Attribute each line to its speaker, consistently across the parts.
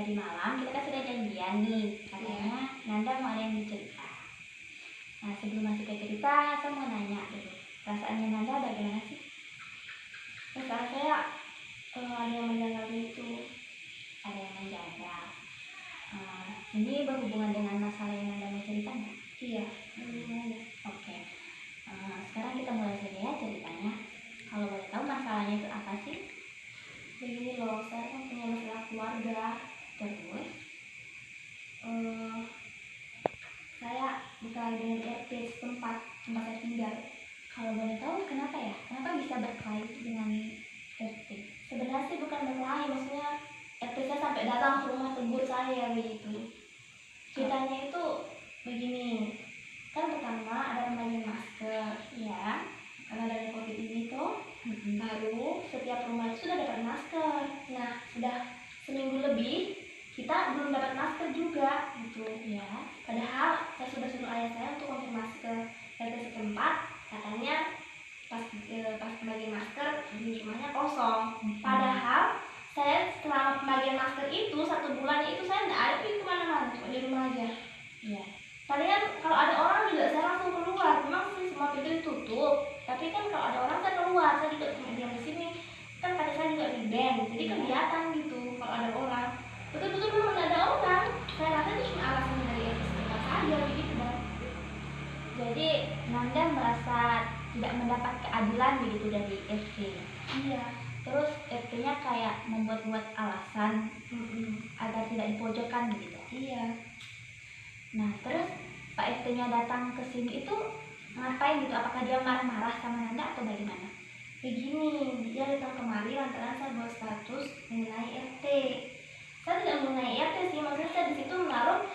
Speaker 1: tadi malam kita kan sudah janjian nih, katanya Nanda mau ada yang dicerita. Nah sebelum masuk ke cerita, saya mau nanya dulu, perasaannya Nanda bagaimana sih?
Speaker 2: Perasaan saya ada yang menjaga itu.
Speaker 1: Ada yang menjaga. Ini berhubungan dengan masalah yang Nanda mau cerita nggak?
Speaker 2: Iya.
Speaker 1: Oke. Sekarang kita mulai saja ya ceritanya. Kalau boleh tahu masalahnya itu apa sih?
Speaker 2: Begini loh, saya kan punya masalah keluarga.
Speaker 1: Terus?
Speaker 2: Saya berkelahi dengan RT setempat tempat saya tinggal.
Speaker 1: Kalau boleh tahu kenapa ya? Kenapa bisa berkelahi dengan RT?
Speaker 2: Sebenarnya sih bukan berkelahi, maksudnya RT saya sampai datang ke rumah tegur saya begitu. Ceritanya itu begini, kan pertama ada pembagian masker,
Speaker 1: Ya.
Speaker 2: karena dari COVID ini tuh baru setiap rumah itu sudah dapat masker. Nah sudah seminggu lebih kita belum dapat masker juga gitu
Speaker 1: Ya.
Speaker 2: padahal saya sudah suruh ayah saya untuk konfirmasi ke RT setempat, katanya pas pembagian masker di rumahnya kosong. Padahal saya selama pembagian masker itu 1 bulan itu saya tidak ada pergi kemana-mana, cuma di rumah aja.
Speaker 1: Ya.
Speaker 2: Palingan kalau ada orang juga saya langsung keluar. Memang sih semua pintu ditutup, tapi kan kalau ada orang saya keluar. Saya juga cuma diam di sini. Kan kata saya juga di band, jadi kelihatan gitu kalau ada orang. Betul-betul memang tidak ada orang. Saya rasa itu cuma alasan dari RT setempat saja begitu Bang.
Speaker 1: Jadi Nanda merasa tidak mendapat keadilan begitu dari RT.
Speaker 2: Iya.
Speaker 1: Terus RT-nya kayak membuat-buat alasan agar tidak dipojokkan begitu.
Speaker 2: Iya.
Speaker 1: Nah terus Pak RT-nya datang ke sini itu ngapain gitu? Apakah dia marah-marah sama Nanda atau bagaimana?
Speaker 2: Begini, dia datang kemari lantaran saya buat status mengenai RT. Saya tidak mengenai RT sih, maksudnya saya di situ menaruh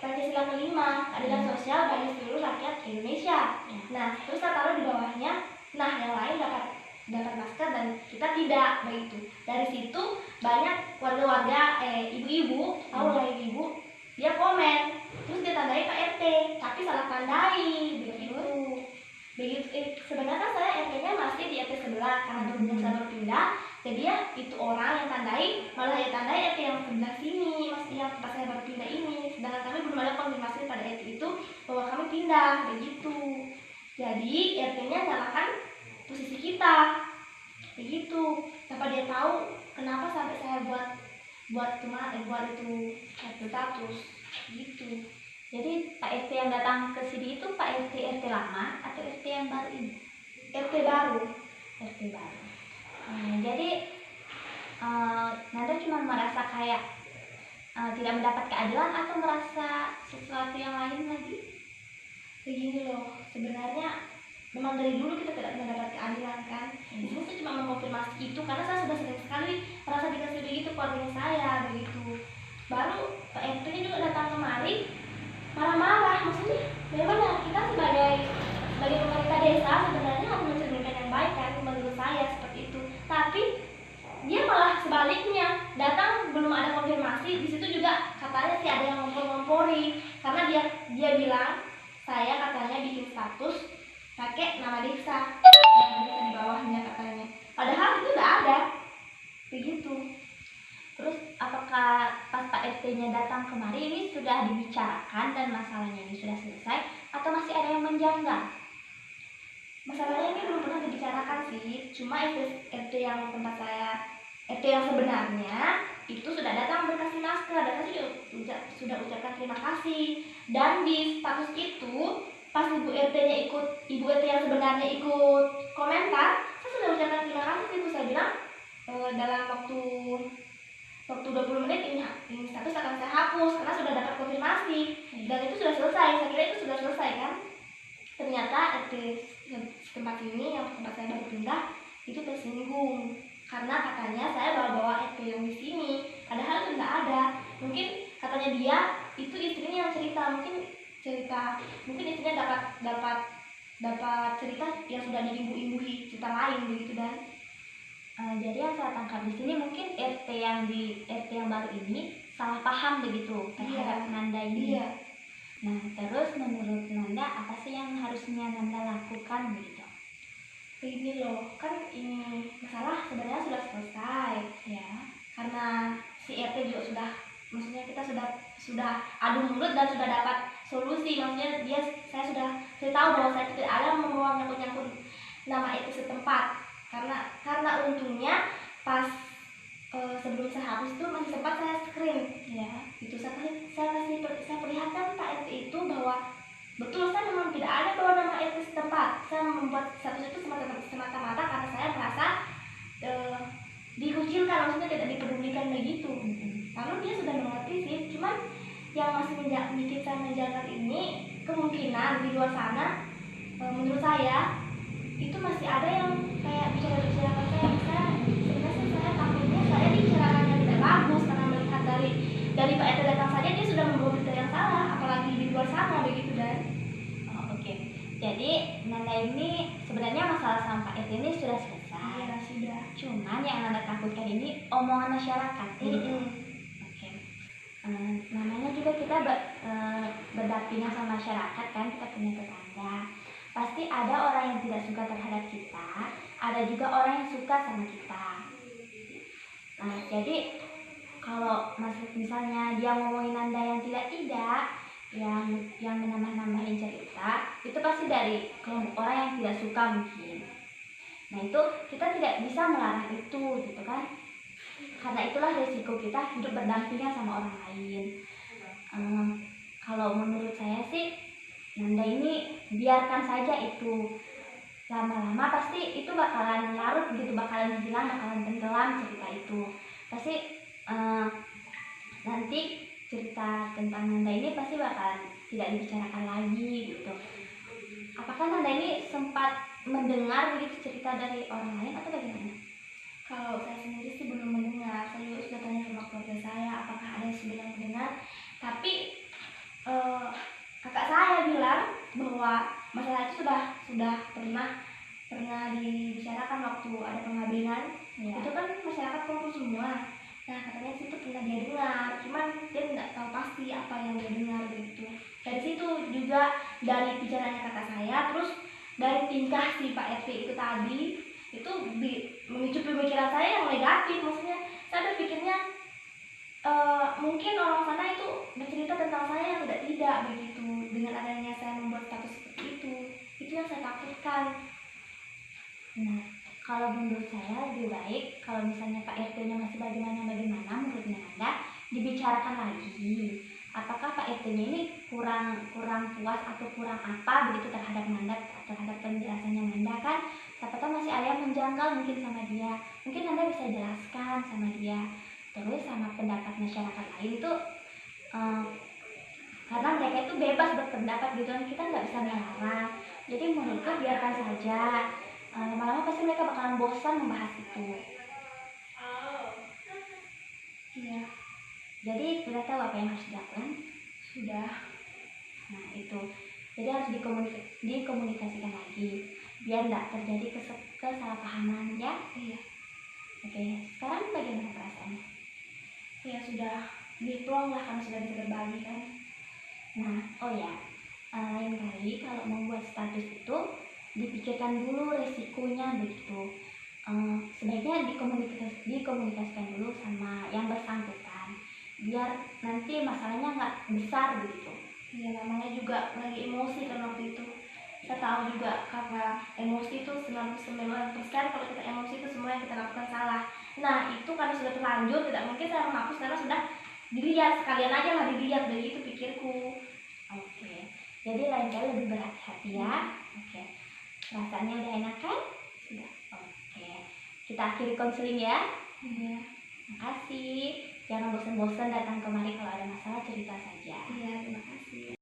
Speaker 2: Pancasila kelima, keadilan sosial bagi seluruh rakyat Indonesia. Nah, terus saya taruh di bawahnya, nah yang lain dapat masker dan kita tidak begitu. Dari situ banyak warga-warga ibu-ibu, tahu lah ibu-ibu, dia komen, terus dia tandai Pak RT, tapi salah tandai begitu. Sebenarnya kan saya RT-nya masih di RT sebelah karena berhubung saya baru pindah, jadi ya itu orang yang tandai, malah yang tandai RT yang sebelah sini, maksudnya tempat saya baru pindah ini. Sedangkan kami belum ada konfirmasi pada RT itu bahwa kami pindah begitu. Jadi RT-nya nyalakan posisi kita begitu. Tanpa dia tahu kenapa sampai saya buat itu status gitu.
Speaker 1: Jadi Pak RT yang datang ke sini itu Pak RT lama atau RT yang baru ini?
Speaker 2: RT baru.
Speaker 1: RT baru. Jadi Nanda cuma merasa kayak tidak mendapat keadilan atau merasa sesuatu yang lain lagi?
Speaker 2: Begini loh, sebenarnya memang dari dulu kita tidak mendapat keadilan kan. Di sini saya cuma mengkonfirmasi itu karena saya sudah sering sekali merasa dikasih begitu keluarga saya begitu. Baru Pak RT-nya juga datang kemari marah-marah, maksudnya bagaimana kita sebagai pemerintah desa sebenarnya harus mencerminkan yang baik kan menurut saya seperti itu. Tapi dia malah sebaliknya datang belum ada konfirmasi, di situ juga katanya sih ada yang ngompor-ngompori karena dia bilang saya katanya bikin status pakai nama desa di bawahnya katanya, padahal itu tidak ada begitu.
Speaker 1: Terus apakah pas Pak RT-nya datang kemari ini sudah dibicarakan dan masalahnya ini sudah selesai atau masih ada yang menjanggal?
Speaker 2: Masalahnya ini belum pernah dibicarakan sih, cuma RT yang tempat saya, RT yang sebenarnya itu sudah datang berkasih masker dan saya sudah ucapkan terima kasih. Dan di status itu pas ibu RT-nya ibu RT yang sebenarnya ikut komentar, saya sudah ucapkan terima kasih sih. Itu saya bilang dalam waktu 20 menit ini status akan saya hapus karena sudah dapat konfirmasi dan itu sudah selesai. Saya kira itu sudah selesai kan. Ternyata RT tempat ini yang tempat saya baru pindah itu tersinggung karena katanya saya bawa RT yang di sini, padahal itu tidak ada. Mungkin katanya dia itu istrinya yang cerita, mungkin istrinya dapat cerita yang sudah diimbu-imbuhi cerita lain begitu. Dan
Speaker 1: jadi yang saya tangkap di sini mungkin RT yang baru ini salah paham begitu terhadap Nanda ini.
Speaker 2: Iya.
Speaker 1: Nah terus menurut Nanda apa sih yang harusnya Nanda lakukan begitu?
Speaker 2: Begini loh, kan ini masalah sebenarnya sudah selesai
Speaker 1: Ya.
Speaker 2: karena RT juga sudah, maksudnya kita sudah adu mulut dan sudah dapat solusi. Maksudnya saya tahu bahwa saya tidak ada mau nyangkut nama RT setempat, karena untungnya pas sebelum saya hapus itu masih sempat saya screen ya, itu saya perlihatkan Pak RT itu bahwa betul saya memang tidak ada bawa nama RT setempat. Saya membuat status itu semata-mata karena saya merasa dikucilkan, maksudnya tidak dipedulikan begitu. Lalu dia sudah mengerti sih, cuman yang masih bikin saya menjaga ini, kemungkinan di luar sana menurut saya itu masih ada yang kayak bicara-bicarakan saya. Sebenarnya saya takutnya saya dibicarakannya tidak bagus, karena melihat dari Pak RT datang saja dia sudah membawa berita yang salah, apalagi di luar sana begitu. Dan
Speaker 1: Oke. Jadi Nanda ini sebenarnya masalah sama Pak RT ini sudah selesai.
Speaker 2: ya sudah.
Speaker 1: Cuman yang Nanda takutkan ini omongan masyarakat. Oke. Namanya juga kita berdampingan sama masyarakat kan, kita punya tetangga. Pasti ada orang yang tidak suka terhadap kita, ada juga orang yang suka sama kita. Nah, jadi kalau misalnya dia ngomongin Nanda yang tidak, yang menambah-nambahin cerita, itu pasti dari kelompok orang yang tidak suka mungkin. Nah, itu kita tidak bisa melarang itu gitu kan, karena itulah resiko kita hidup berdampingan sama orang lain. Kalau menurut saya sih, Nanda ini biarkan saja itu, lama-lama pasti itu bakalan larut gitu, bakalan hilang, bakalan tenggelam cerita itu. Pasti nanti cerita tentang Nanda ini pasti bakalan tidak dibicarakan lagi gitu. Apakah Nanda ini sempat mendengar begitu cerita dari orang lain atau bagaimana?
Speaker 2: Kalau saya sendiri sih belum mendengar. Saya juga sudah tanya sama keluarga saya apakah ada yang sudah mendengar, tapi kakak saya bilang bahwa masalah itu sudah pernah dibicarakan waktu ada pengabelan.
Speaker 1: Ya.
Speaker 2: Itu kan masyarakat kumpul semua. Nah, katanya situ pernah dia dengar, cuman dia tidak tahu pasti apa yang dia dengar begitu. Dari situ juga, dari bicaranya kakak saya, terus dari tingkah si Pak RT itu tadi, itu memicu pemikiran saya yang negatif. Maksudnya saya berpikirnya mungkin orang sana itu bercerita tentang saya yang tidak begitu, dengan adanya saya membuat status seperti itu yang saya takutkan.
Speaker 1: Nah, kalau menurut saya lebih baik kalau misalnya Pak RT-nya masih bagaimana menurutnya Nanda, dibicarakan lagi. Apakah Pak RT-nya ini kurang puas atau kurang apa begitu terhadap Nanda, terhadap penjelasannya Nanda kan? Siapa tahu masih ada yang menjanggal mungkin sama dia. Mungkin Nanda bisa jelaskan sama dia. Terus sama pendapat masyarakat lain tuh, karena mereka itu bebas berpendapat gitu kan, kita nggak bisa melarang. Jadi menurutku biarkan saja. Lama-lama pasti mereka bakalan bosan membahas itu.
Speaker 2: Iya.
Speaker 1: Jadi sudah tahu apa yang harus dilakukan?
Speaker 2: Sudah.
Speaker 1: Nah itu, jadi harus dikomunikasikan lagi biar tidak terjadi kesalahpahaman ya.
Speaker 2: Iya.
Speaker 1: Oke, sekarang bagaimana perasaannya?
Speaker 2: Ya sudah diplong lah, karena sudah bisa berbagi kan.
Speaker 1: Nah, oh ya, lain kali kalau membuat status itu dipikirkan dulu resikonya begitu. Sebaiknya dikomunikasikan dulu sama yang bersangkutan biar nanti masalahnya nggak besar begitu.
Speaker 2: Ya namanya juga lagi emosi kan waktu itu. Saya tahu juga karena emosi itu 99% kalau kita emosi itu semua yang kita lakukan salah. Nah itu karena sudah terlanjur, tidak mungkin saya menghapus karena sudah dilihat, sekalian aja lah dilihat, begitu pikirku.
Speaker 1: Oke, jadi lain kali lebih berhati-hati ya. Oke, perasaannya udah enak kan?
Speaker 2: Sudah.
Speaker 1: Oke, kita akhiri konseling ya.
Speaker 2: Iya.
Speaker 1: Makasih. Jangan bosan-bosan datang kemari, kalau ada masalah cerita saja.
Speaker 2: Iya, terima kasih.